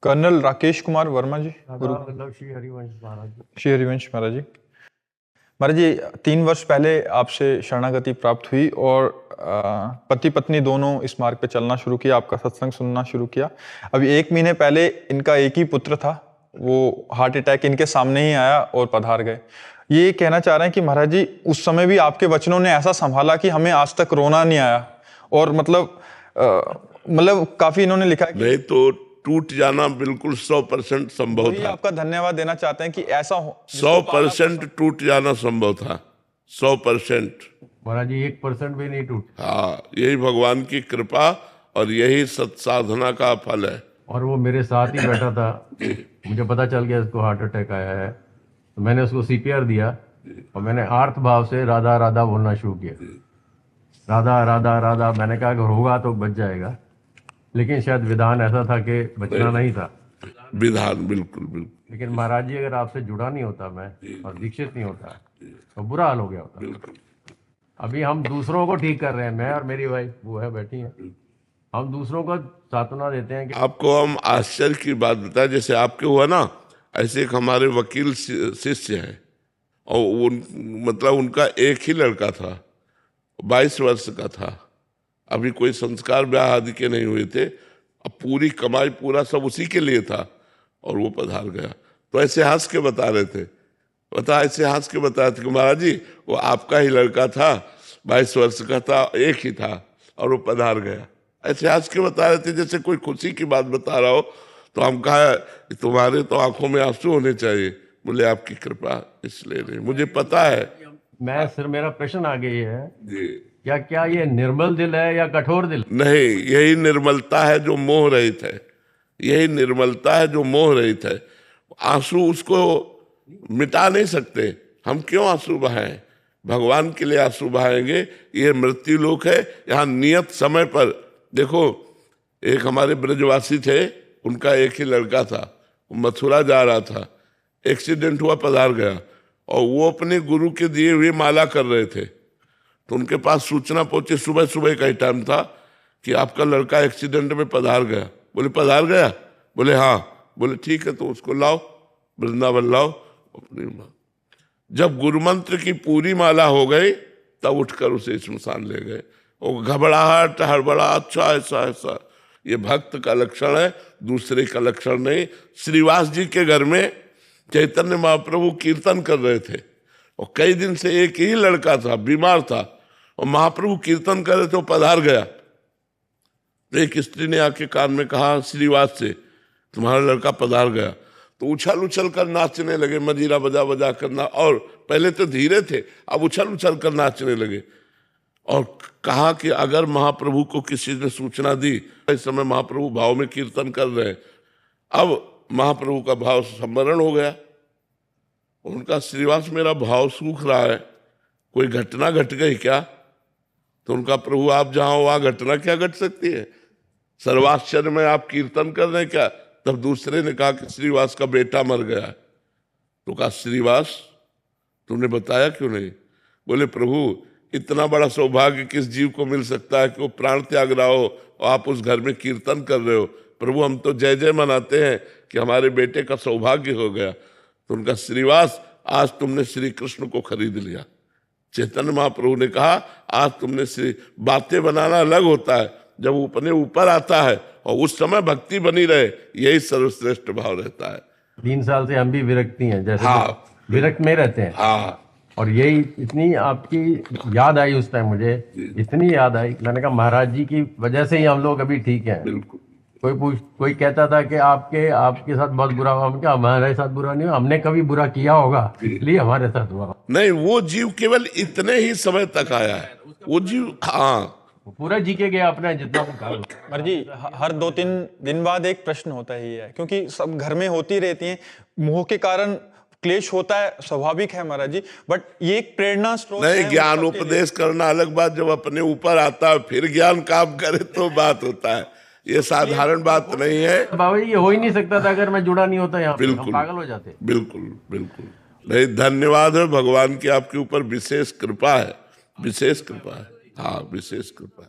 Colonel Rakesh Kumar Verma जी, गुरु मतलब श्री हरिवंश महाराज जी। श्री हरिवंश महाराज जी। महाराज जी 3 वर्ष पहले आपसे शरणागति प्राप्त हुई और पति पत्नी दोनों इस मार्ग पे चलना शुरू किया, आपका सत्संग सुनना शुरू किया। अभी 1 महीने पहले इनका एक ही पुत्र था, वो हार्ट अटैक इनके सामने ही आया और पधार गए। ये कहना चाह रहे हैं कि महाराज जी उस समय भी आपके वचनों ने ऐसा संभाला कि हमें आज तक रोना नहीं आया, और मतलब काफी इन्होंने लिखा है कि नहीं तो टूट जाना बिल्कुल 100% संभव था। आपका धन्यवाद देना चाहते हैं कि ऐसा 100% टूट जाना संभव था, 100%। महाराज जी 1% भी नहीं टूट। हाँ, यही भगवान की कृपा और यही सत्साधना का फल है। और वो मेरे साथ ही बैठा था, मुझे पता चल गया इसको हार्ट अटैक आया है, तो मैंने उसको CPR दिया और मैंने आर्त भाव से राधा राधा बोलना शुरू किया। राधा राधा राधा, मैंने कहा अगर होगा तो बच जाएगा, लेकिन शायद विधान ऐसा था कि बचना नहीं था। विधान बिल्कुल बिल्कुल। लेकिन महाराज जी अगर आपसे जुड़ा नहीं होता मैं और दीक्षित नहीं होता तो बुरा हाल हो गया होता। अभी हम दूसरों को ठीक कर रहे हैं, मैं और मेरी वाइफ वो है बैठी है, हम दूसरों को सांत्वना देते हैं कि आपको हम आश्चर्य की बात बताएं, जैसे आपके हुआ ना, ऐसे एक हमारे वकील शिष्य हैं और मतलब उनका एक ही लड़का था, 22 वर्ष का था, अभी कोई संस्कार ब्याह आदि के नहीं हुए थे, अब पूरी कमाई पूरा सब उसी के लिए था और वो पधार गया। तो ऐसे हंस के बता रहे थे, ऐसे हंस के बता रहे थे कि महाराज जी वो आपका ही लड़का था, 22 वर्ष का था, एक ही था और वो पधार गया। ऐसे हंस के बता रहे थे जैसे कोई खुशी की बात बता रहा हो। तो हम कहा तुम्हारे तो आंखों में आंसू होने चाहिए। बोले आपकी कृपा इसलिए नहीं, मुझे पता है। मैं सिर्फ मेरा प्रश्न आ गई है जी, क्या ये निर्मल दिल है या कठोर दिल? नहीं, यही निर्मलता है जो मोह रहित है, यही निर्मलता है जो मोह रहित है। आंसू उसको मिटा नहीं सकते, हम क्यों आंसू बहाएं? भगवान के लिए आंसू बहाएंगे। ये मृत्यु लोक है, यहाँ नियत समय पर। देखो एक हमारे ब्रजवासी थे, उनका एक ही लड़का था, मथुरा जा रहा था, एक्सीडेंट हुआ, पधार गया, और वो अपने गुरु के दिए हुए माला कर रहे थे। तो उनके पास सूचना पहुंची, सुबह सुबह का ही टाइम था, कि आपका लड़का एक्सीडेंट में पधार गया। बोले पधार गया? बोले हाँ। बोले ठीक है, तो उसको लाओ, वृंदावन लाओ अपनी माँ। जब गुरु मंत्र की पूरी माला हो गई तब उठकर उसे श्मशान ले गए। वो घबराहट हड़बड़ा, अच्छा ऐसा ऐसा, ये भक्त का लक्षण है, दूसरे का लक्षण नहीं। श्रीवास जी के घर में चैतन्य महाप्रभु कीर्तन कर रहे थे और कई दिन से एक ही लड़का था, बीमार था, और महाप्रभु कीर्तन कर रहे थे, वो पधार गया। तो एक स्त्री ने आके कान में कहा श्रीवास से, तुम्हारा लड़का पधार गया। तो उछल उछल कर नाचने लगे, मजीरा बजा बजा करना, और पहले तो धीरे थे, अब उछल उछल कर नाचने लगे। और कहा कि अगर महाप्रभु को किसी ने सूचना दी, इस समय महाप्रभु भाव में कीर्तन कर रहे हैं। अब महाप्रभु का भाव स्मरण हो गया। उनका श्रीवास मेरा भाव सूख रहा है, कोई घटना घट गई क्या? तो उनका प्रभु आप जहां हो वहां घटना क्या घट सकती है? सर्वाश्चर्य में आप कीर्तन कर रहे हैं क्या? तब दूसरे ने कहा कि श्रीवास का बेटा मर गया है। तो कहा श्रीवास तुमने बताया क्यों नहीं? बोले प्रभु इतना बड़ा सौभाग्य किस जीव को मिल सकता है कि वो प्राण त्याग रहा हो और आप उस घर में कीर्तन कर रहे हो। प्रभु हम तो जय जय मनाते हैं कि हमारे बेटे का सौभाग्य हो गया। तो उनका श्रीवास आज तुमने श्री कृष्ण को खरीद लिया। चैतन्य महाप्रभु ने कहा आज तुमने श्री, बातें बनाना अलग होता है, जब वो अपने ऊपर आता है और उस समय भक्ति बनी रहे, यही सर्वश्रेष्ठ भाव रहता है। 3 साल से हम भी विरक्ति हैं, जैसे हाँ, विरक्त में रहते हैं। हाँ, और यही इतनी आपकी याद आई उस टाइम, मुझे इतनी याद आई, मैंने कहा महाराज जी की वजह से ही हम लोग अभी ठीक हैं। बिल्कुल। कोई कहता था कि आपके साथ बहुत बुरा हुआ, हम क्या हमारे साथ बुरा नहीं हुआ, हमने कभी बुरा किया होगा इसलिए हमारे साथ हुआ। नहीं, वो जीव केवल इतने ही समय तक आया है, वो जीव। हाँ, पूरा जी के गया अपना जितना मर जी। हर 2-3 दिन बाद एक प्रश्न होता ही है, क्योंकि सब घर में होती रहती हैं, मोह के कारण क्लेश होता है, स्वाभाविक है महाराज जी, बट ये एक प्रेरणा स्रोत नहीं, है। ज्ञान उपदेश करना अलग बात, जब अपने ऊपर आता है फिर ज्ञान काम करे तो बात होता है, ये साधारण बात नहीं है। बाबा जी ये हो ही नहीं सकता था अगर मैं जुड़ा नहीं होता यहाँ, बिल्कुल, पागल हो जाते। बिल्कुल बिल्कुल। नहीं, धन्यवाद है भगवान की आपके ऊपर विशेष कृपा है, विशेष कृपा है। हाँ, विशेष कृपा है।